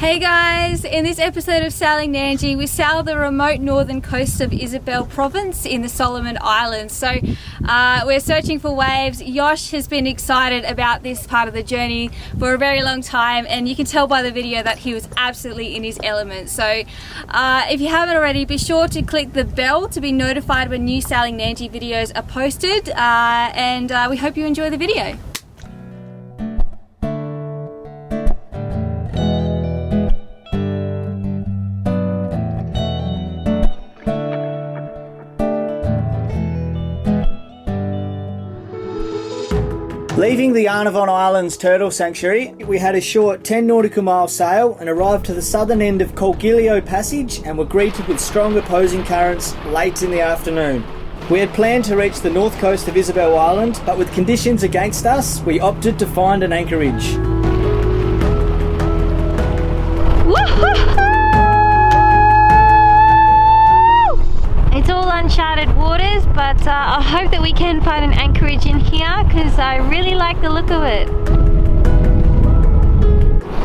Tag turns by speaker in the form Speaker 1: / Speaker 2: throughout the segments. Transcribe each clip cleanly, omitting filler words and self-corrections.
Speaker 1: Hey guys, in this episode of Sailing Nandji, we sail the remote northern coast of Isabel province in the Solomon Islands. So we're searching for waves. Yosh has been excited about this part of the journey for a very long time, and you can tell by the video that he was absolutely in his element. So if you haven't already, be sure to click the bell to be notified when new Sailing Nandji videos are posted, and we hope you enjoy the video.
Speaker 2: Leaving the Arnavon Islands Turtle Sanctuary, we had a short 10 nautical mile sail and arrived to the southern end of Colgilio Passage and were greeted with strong opposing currents late in the afternoon. We had planned to reach the north coast of Isabel Island, but with conditions against us, we opted to find an anchorage.
Speaker 3: It's all uncharted waters, but I hope that we can find an anchorage in here because I really like the look of it.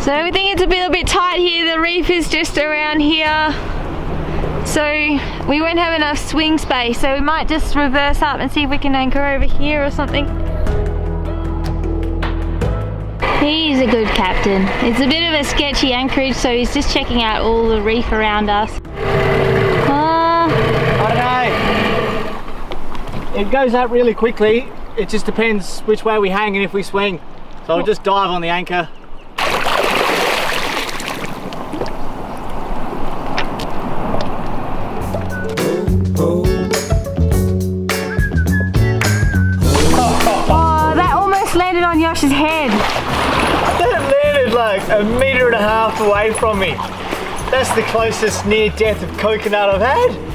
Speaker 3: So we think it's a little bit tight here. The reef is just around here, so we won't have enough swing space, so we might just reverse up and see if we can anchor over here or something. He's a good captain. It's a bit of a sketchy anchorage, so he's just checking out all the reef around us.
Speaker 2: It goes up really quickly. It just depends which way we hang and if we swing. So I'll just dive on the anchor.
Speaker 3: Oh, that almost landed on Yosh's head.
Speaker 2: That landed like 1.5 meters away from me. That's the closest near death of coconut I've had.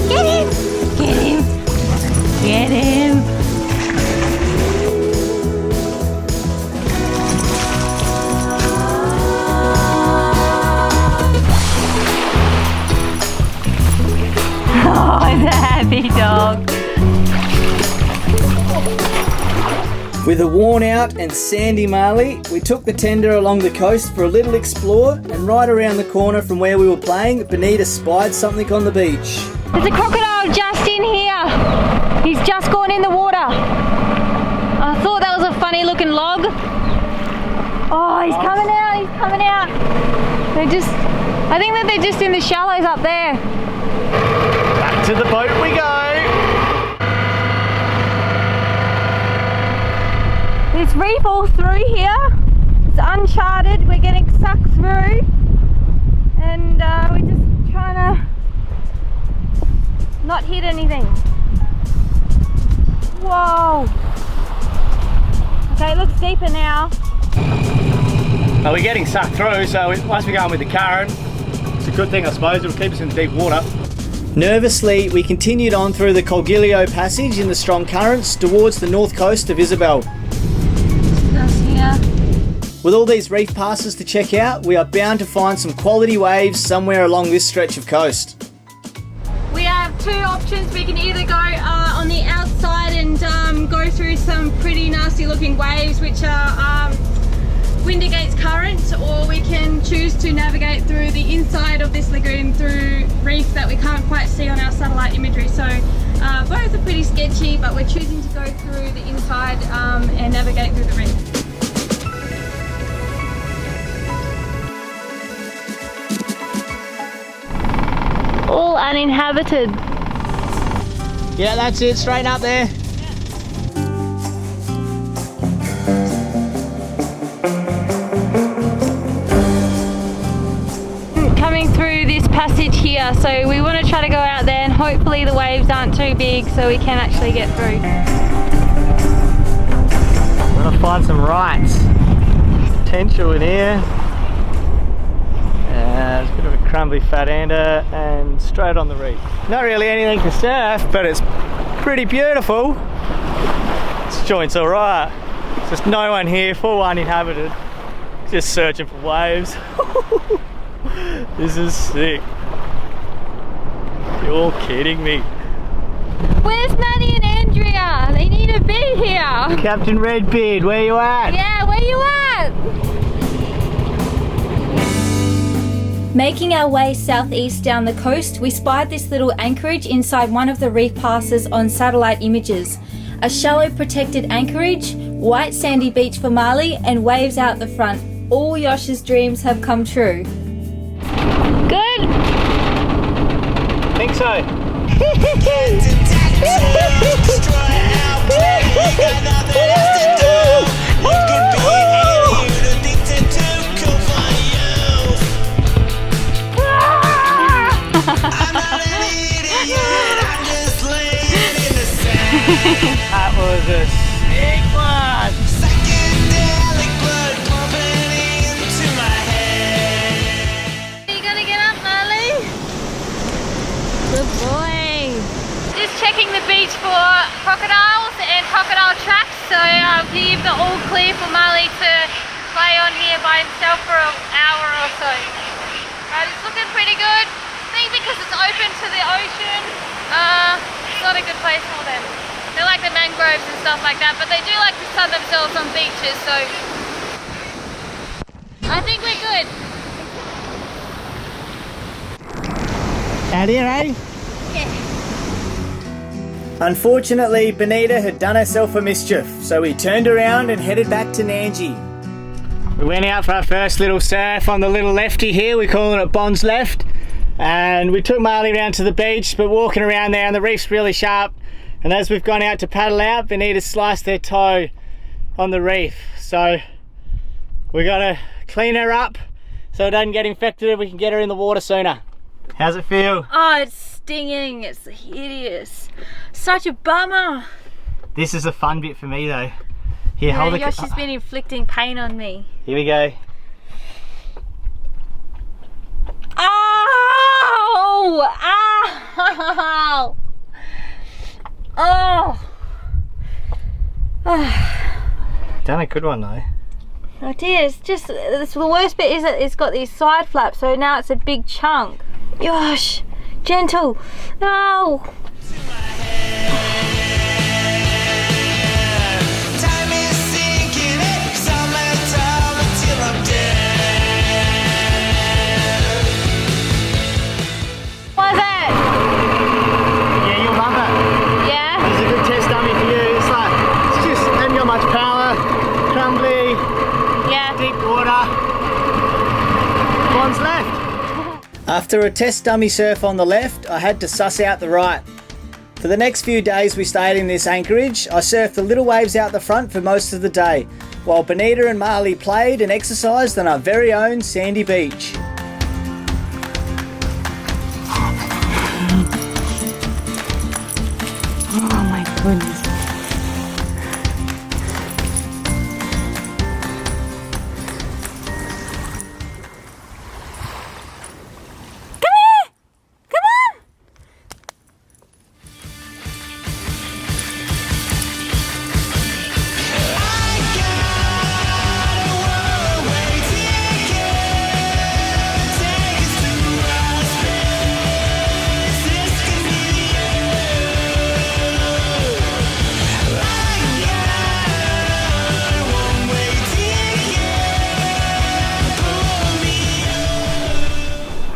Speaker 3: Get it? Get him! Oh, it's a happy dog.
Speaker 2: With a worn out and sandy marley, we took the tender along the coast for a little explore, and right around the corner from where we were playing, Benita spied something on the beach.
Speaker 3: There's a crocodile just in here. He's just gone in the water. I thought that was a funny looking log. Oh, he's coming out, he's coming out. I think that they're just in the shallows up there.
Speaker 2: Back to the boat we go.
Speaker 3: There's reef all through here. It's uncharted, we're getting sucked through. And we're just trying to not hit anything. Whoa! Okay, it looks deeper now.
Speaker 2: We're getting sucked through, so once we go on with the current, it's a good thing I suppose, it'll keep us in deep water. Nervously, we continued on through the Colgilio Passage in the strong currents towards the north coast of Isabel.
Speaker 3: That's here.
Speaker 2: With all these reef passes to check out, we are bound to find some quality waves somewhere along this stretch of coast.
Speaker 1: We have two options. We can either go on the outside and go through some pretty nasty looking waves which are wind against current, or we can choose to navigate through the inside of this lagoon through reef that we can't quite see on our satellite imagery. So both are pretty sketchy, but we're choosing to go through the inside and navigate through the reef.
Speaker 3: All uninhabited.
Speaker 2: Yeah, that's it, straight up there.
Speaker 3: Coming through this passage here, so we want to try to go out there and hopefully the waves aren't too big so we can actually get through.
Speaker 2: I'm gonna find some rights. Potential in here. There's a bit of a crumbly fat ender and straight on the reef. Not really anything to surf, but it's pretty beautiful. This joint's alright. Just no one here, full uninhabited. Just searching for waves. This is sick. You're all kidding me.
Speaker 3: Where's Maddie and Andrea? They need to be here.
Speaker 2: Captain Redbeard, where you at?
Speaker 3: Yeah, where you at?
Speaker 1: Making our way southeast down the coast, we spied this little anchorage inside one of the reef passes on satellite images. A shallow protected anchorage, white sandy beach for Marley, and waves out the front. All Yosh's dreams have come true.
Speaker 3: Good.
Speaker 2: Think so. That was a sick one.
Speaker 4: Psychedelic blood pumping into my head.
Speaker 3: Are you gonna get up, Marley? Good boy. Just checking the beach for crocodiles and crocodile tracks, so give the all clear for Marley to play on here by himself for an hour or so. It's looking pretty good. I think because it's open to the ocean, it's not a good place for them. They like the mangroves and stuff like that, but they do like to sun themselves on beaches, so I think we're good.
Speaker 2: Out here, eh?
Speaker 3: Yeah.
Speaker 2: Unfortunately, Benita had done herself a mischief, so we turned around and headed back to Nandji. We went out for our first little surf on the little lefty here, we're calling it Bond's Left, and we took Marley around to the beach, but walking around there and the reef's really sharp, and as we've gone out to paddle out, Benita sliced her toe on the reef, so we got to clean her up so it doesn't get infected and we can get her in the water sooner. How's it feel?
Speaker 3: Oh, it's stinging. It's hideous. Such a bummer.
Speaker 2: This is a fun bit for me though. Here,
Speaker 3: Yeah,
Speaker 2: hold the
Speaker 3: Yosh has been inflicting pain on me.
Speaker 2: Here we go.
Speaker 3: Ow! Ow! Oh!
Speaker 2: Done a good one though.
Speaker 3: I did. It's just the worst bit is that it's got these side flaps, so now it's a big chunk. Yosh, gentle. No.
Speaker 4: Time is sinking in summertime until I'm dead.
Speaker 3: What's that?
Speaker 2: Yeah, you'll love it.
Speaker 3: Yeah.
Speaker 2: It's a good test dummy for you. It's like, it's just, hasn't got much power, crumbly,
Speaker 3: Yeah.
Speaker 2: deep water. One's left. After a test dummy surf on the left, I had to suss out the right. For the next few days we stayed in this anchorage, I surfed the little waves out the front for most of the day, while Benita and Marley played and exercised on our very own sandy beach.
Speaker 3: Oh my goodness.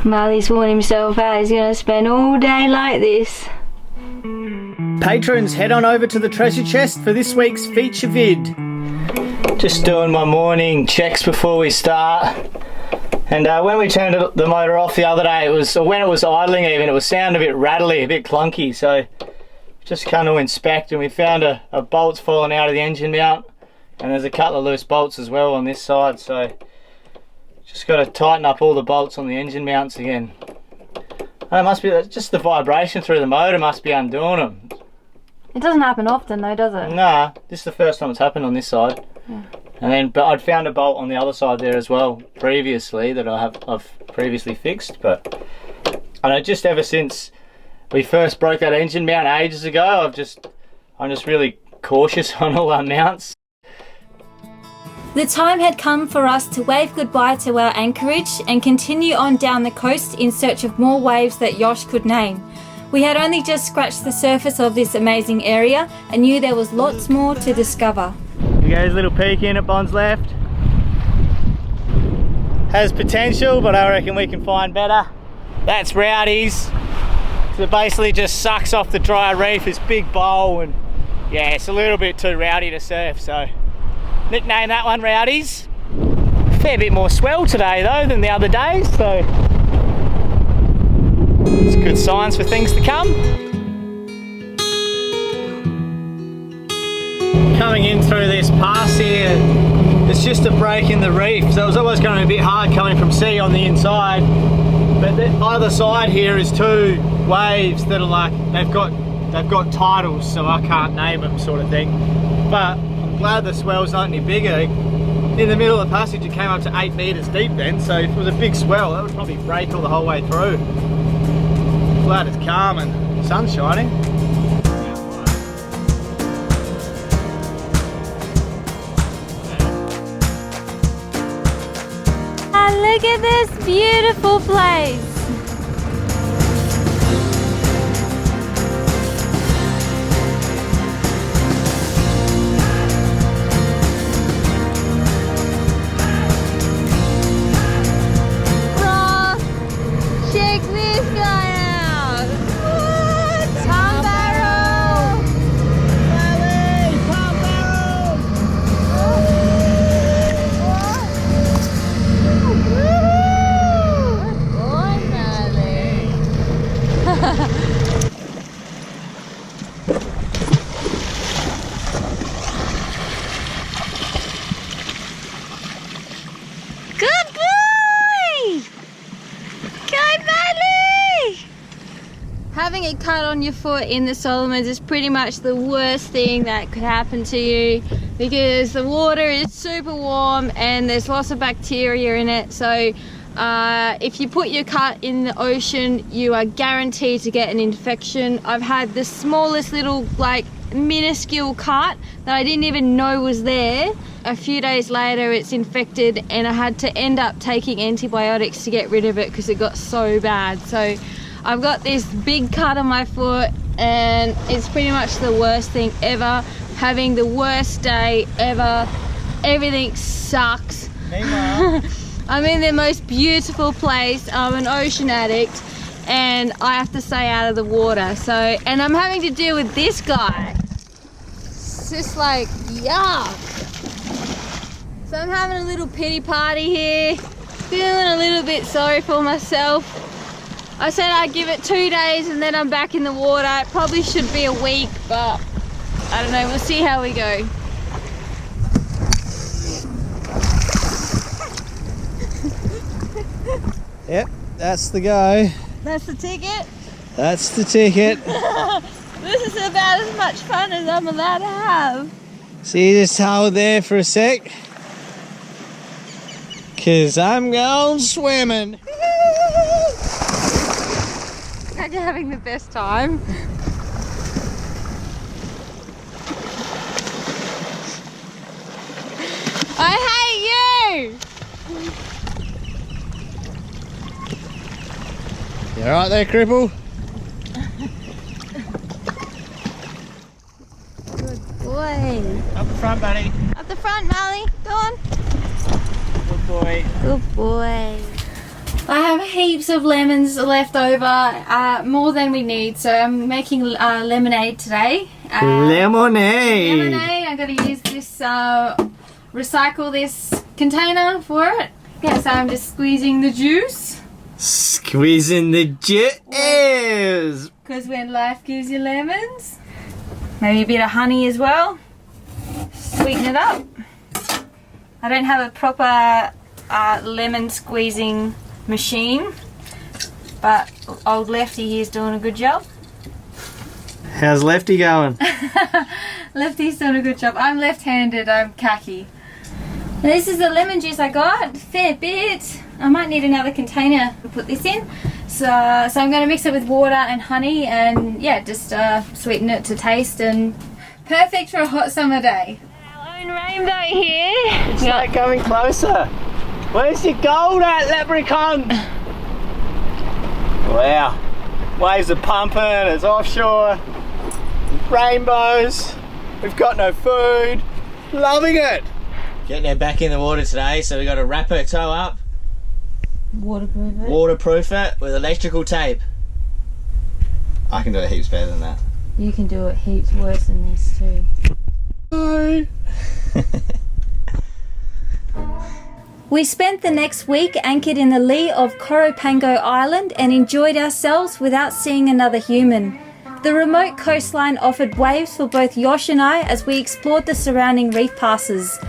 Speaker 3: Marley's worn himself out. He's going to spend all day like this.
Speaker 2: Patrons, head on over to the treasure chest for this week's feature vid. Just doing my morning checks before we start. And when we turned the motor off the other day, it was, or when it was idling even, it was sounding a bit rattly, a bit clunky. So just come to inspect, and we found a bolt's fallen out of the engine mount. And there's a couple of loose bolts as well on this side. So just got to tighten up all the bolts on the engine mounts again. And it must be just the vibration through the motor must be undoing them.
Speaker 3: It doesn't happen often though, does it?
Speaker 2: Nah, this is the first time it's happened on this side.
Speaker 3: Yeah.
Speaker 2: And then, but I'd found a bolt on the other side there as well previously that I've previously fixed. But I know just ever since we first broke that engine mount ages ago, I'm just really cautious on all our mounts.
Speaker 1: The time had come for us to wave goodbye to our anchorage and continue on down the coast in search of more waves that Yosh could name. We had only just scratched the surface of this amazing area and knew there was lots more to discover.
Speaker 2: Here goes a little peek in at Bond's left. Has potential, but I reckon we can find better. That's Rowdy's. So it basically just sucks off the dry reef, this big bowl, and yeah, it's a little bit too rowdy to surf, so nickname that one Rowdy's. Fair bit more swell today though than the other days, so it's good signs for things to come. Coming in through this pass here, it's just a break in the reef, so it was always going to be a bit hard coming from sea on the inside, but the either side here is two waves that are like, they've got titles, so I can't name them sort of thing, but I'm glad the swell's not any bigger. In the middle of the passage it came up to 8 meters deep then, so if it was a big swell that would probably break all the whole way through. Glad it's calm and the sun's shining.
Speaker 1: Look at this beautiful place. Ross, check this guy out. What? Palm barrel.
Speaker 2: Hey, palm barrel!
Speaker 1: Good boy! Go Bailey! Having a cut on your foot in the Solomons is pretty much the worst thing that could happen to you because the water is super warm and there's lots of bacteria in it, so if you put your cut in the ocean you are guaranteed to get an infection. I've had the smallest little like minuscule cut that I didn't even know was there. A few days later it's infected and I had to end up taking antibiotics to get rid of it because it got so bad. So I've got this big cut on my foot and it's pretty much the worst thing ever. Having the worst day ever. Everything sucks. I'm in the most beautiful place. I'm an ocean addict and I have to stay out of the water. So, and I'm having to deal with this guy. It's just like, yuck. So I'm having a little pity party here. Feeling a little bit sorry for myself. I said I'd give it 2 days and then I'm back in the water. It probably should be a week, but I don't know, we'll see how we go.
Speaker 2: Yep, that's the go.
Speaker 1: That's the ticket.
Speaker 2: That's the ticket.
Speaker 1: This is about as much fun as I'm allowed to have.
Speaker 2: So you just hold there for a sec. Cause I'm going swimming.
Speaker 1: Glad you're having the best time. I hate you!
Speaker 2: You alright there, cripple?
Speaker 1: Good boy.
Speaker 2: Up the front, buddy.
Speaker 1: Up the front, Molly. Go on.
Speaker 2: Good boy.
Speaker 1: Good boy. I have heaps of lemons left over, more than we need, so I'm making lemonade today.
Speaker 2: Lemonade.
Speaker 1: Lemonade. I'm going to use this, recycle this container for it. Yeah, so I'm just squeezing the juice.
Speaker 2: Squeezing the juice.
Speaker 1: Because when life gives you lemons, maybe a bit of honey as well. Sweeten it up. I don't have a proper lemon squeezing machine, but old Lefty here's doing a good job.
Speaker 2: How's Lefty going?
Speaker 1: Lefty's doing a good job. I'm left-handed, I'm khaki. And this is the lemon juice I got, fair bit. I might need another container to put this in. So I'm going to mix it with water and honey and yeah, just sweeten it to taste and perfect for a hot summer day.
Speaker 3: Hello. Lone rainbow here.
Speaker 2: It's like coming closer. Where's your gold at, leprechaun? Wow. Waves are pumping, it's offshore. Rainbows. We've got no food. Loving it. Getting her back in the water today, so we got to wrap her toe up.
Speaker 3: Waterproof it.
Speaker 2: Waterproof it with electrical tape. I can do it heaps better than that.
Speaker 3: You can do it heaps worse than this too.
Speaker 2: Bye.
Speaker 1: We spent the next week anchored in the lee of Coropango Island and enjoyed ourselves without seeing another human. The remote coastline offered waves for both Yosh and I as we explored the surrounding reef passes.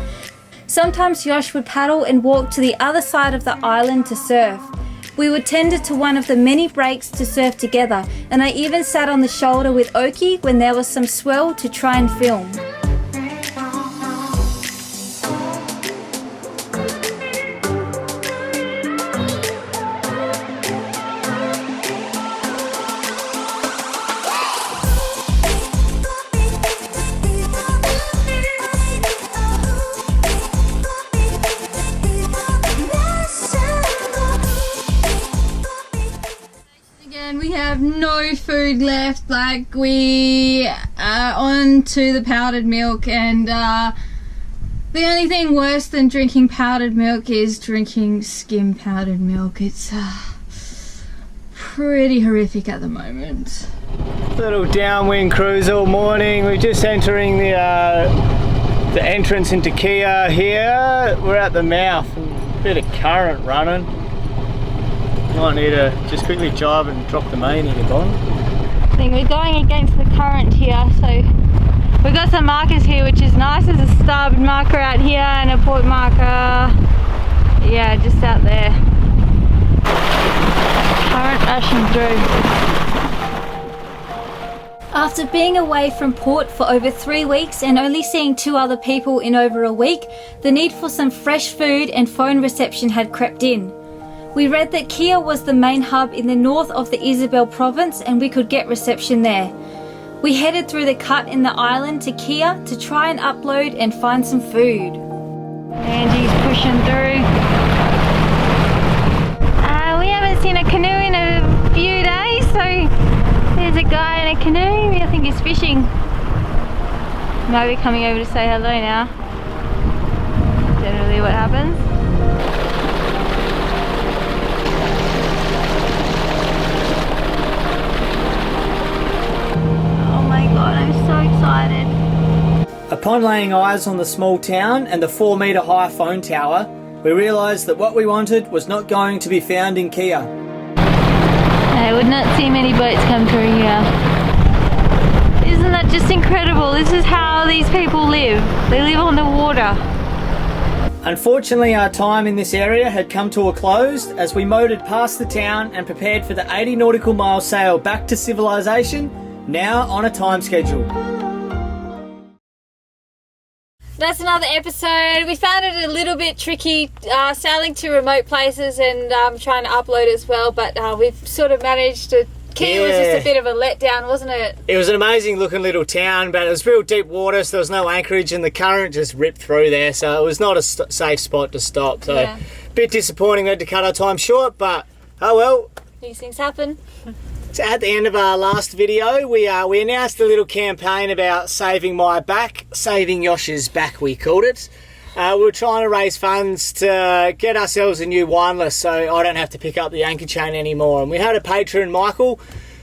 Speaker 1: Sometimes Yosh would paddle and walk to the other side of the island to surf. We would tender to one of the many breaks to surf together, and I even sat on the shoulder with Oki when there was some swell to try and film. We have no food left, like we are on to the powdered milk, and the only thing worse than drinking powdered milk is drinking skim powdered milk. It's pretty horrific at the moment.
Speaker 2: Little downwind cruise all morning. We're just entering the entrance into Kia here. We're at the mouth, a bit of current running. Might need to just quickly jibe and drop the main in your bottom.
Speaker 3: I think we're going against the current here, so we've got some markers here, which is nice. There's a starboard marker out here and a port marker, yeah, just out there. Current rushing through.
Speaker 1: After being away from port for over 3 weeks and only seeing 2 other people in over a week, the need for some fresh food and phone reception had crept in. We read that Kia was the main hub in the north of the Isabel province and we could get reception there. We headed through the cut in the island to Kia to try and upload and find some food.
Speaker 3: Nandji's pushing through. We haven't seen a canoe in a few days, so there's a guy in a canoe. I think he's fishing. Maybe coming over to say hello now. Generally what happens. I'm so excited.
Speaker 2: Upon laying eyes on the small town and the 4-metre high phone tower, we realised that what we wanted was not going to be found in Kia.
Speaker 3: I would not see many boats come through here. Isn't that just incredible? This is how these people live. They live on the water.
Speaker 2: Unfortunately, our time in this area had come to a close as we motored past the town and prepared for the 80 nautical mile sail back to civilization, now on a time schedule.
Speaker 1: That's another episode. We found it a little bit tricky sailing to remote places and trying to upload as well, but we've sort of managed to. Kia was just a bit of a letdown, wasn't it?
Speaker 2: It was an amazing looking little town, but it was real deep water, so there was no anchorage and the current just ripped through there, so it was not a safe spot to stop. So a bit disappointing we had to cut our time short, but oh well.
Speaker 1: These things happen.
Speaker 2: So at the end of our last video, we announced a little campaign about saving my back, saving Yosh's back we called it. We were trying to raise funds to get ourselves a new Windlass so I don't have to pick up the anchor chain anymore. And we had a patron, Michael,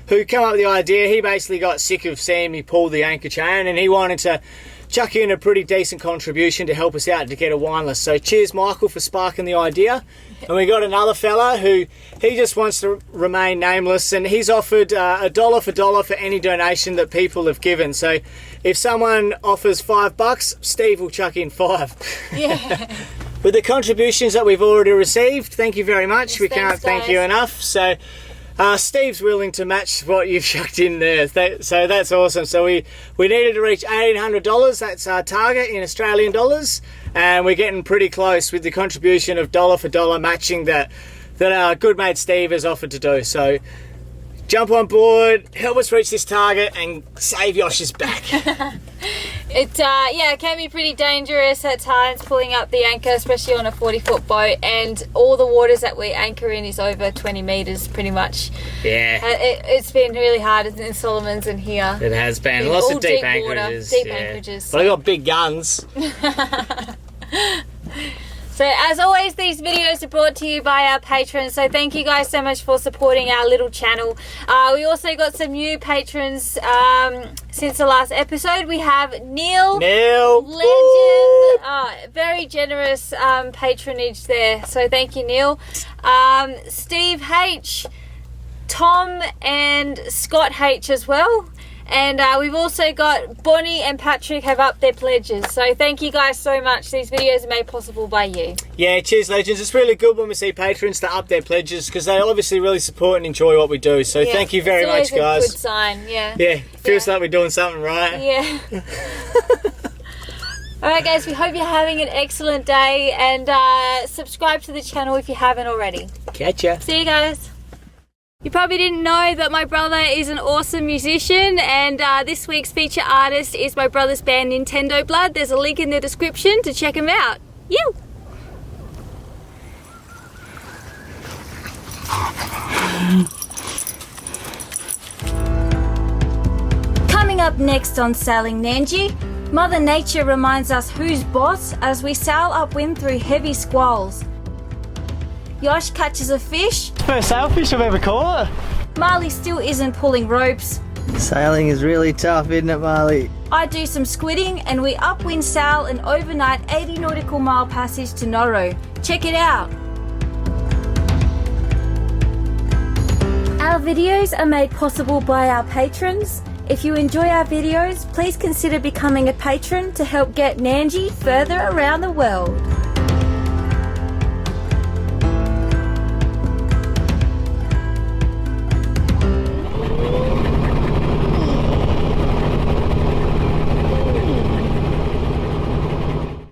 Speaker 2: who came up with the idea. He basically got sick of seeing me pull the anchor chain and he wanted to chuck in a pretty decent contribution to help us out to get a Windlass. So cheers, Michael, for sparking the idea. And we got another fella who he just wants to remain nameless, and he's offered $1 for dollar for any donation that people have given. So if someone offers $5, Steve will chuck in 5.
Speaker 1: Yeah.
Speaker 2: With the contributions that we've already received, thank you very much.
Speaker 1: Yes,
Speaker 2: we can't thank you enough. So Steve's willing to match what you've chucked in there, so that's awesome. So we needed to reach $1,800. That's our target in Australian dollars, and we're getting pretty close with the contribution of $1 for dollar matching that our good mate Steve has offered to do. So jump on board, help us reach this target, and save Yosh's back.
Speaker 1: It can be pretty dangerous at times pulling up the anchor, especially on a 40-foot boat, and all the waters that we anchor in is over 20 metres pretty much.
Speaker 2: Yeah.
Speaker 1: It's been really hard in Solomon's and here.
Speaker 2: It has been. Lots of deep anchorages.
Speaker 1: Deep anchorages.
Speaker 2: But I got big guns.
Speaker 1: So as always, these videos are brought to you by our patrons, so thank you guys so much for supporting our little channel. We also got some new patrons since the last episode. We have Neil. Legend. Very generous patronage there, so thank you, Neil. Steve H, Tom and Scott H as well. And we've also got Bonnie and Patrick have upped their pledges. So thank you guys so much. These videos are made possible by you.
Speaker 2: Yeah, cheers, legends. It's really good when we see patrons to up their pledges because they obviously really support and enjoy what we do. So thank you very much, guys.
Speaker 1: It's a good sign, yeah.
Speaker 2: Yeah, feels like we're doing something right.
Speaker 1: Yeah. Alright guys, we hope you're having an excellent day, and subscribe to the channel if you haven't already.
Speaker 2: Catch ya.
Speaker 1: See you guys. You probably didn't know that my brother is an awesome musician, and this week's feature artist is my brother's band Nintendo Blood. There's a link in the description to check him out. You. Coming up next on Sailing Nandji, Mother Nature reminds us who's boss as we sail upwind through heavy squalls. Yosh catches a fish.
Speaker 2: First sailfish I've ever caught.
Speaker 1: Marley still isn't pulling ropes.
Speaker 2: Sailing is really tough, isn't it, Marley?
Speaker 1: I do some squidding, and we upwind sail an overnight 80 nautical mile passage to Noro. Check it out. Our videos are made possible by our patrons. If you enjoy our videos, please consider becoming a patron to help get Nandji further around the world.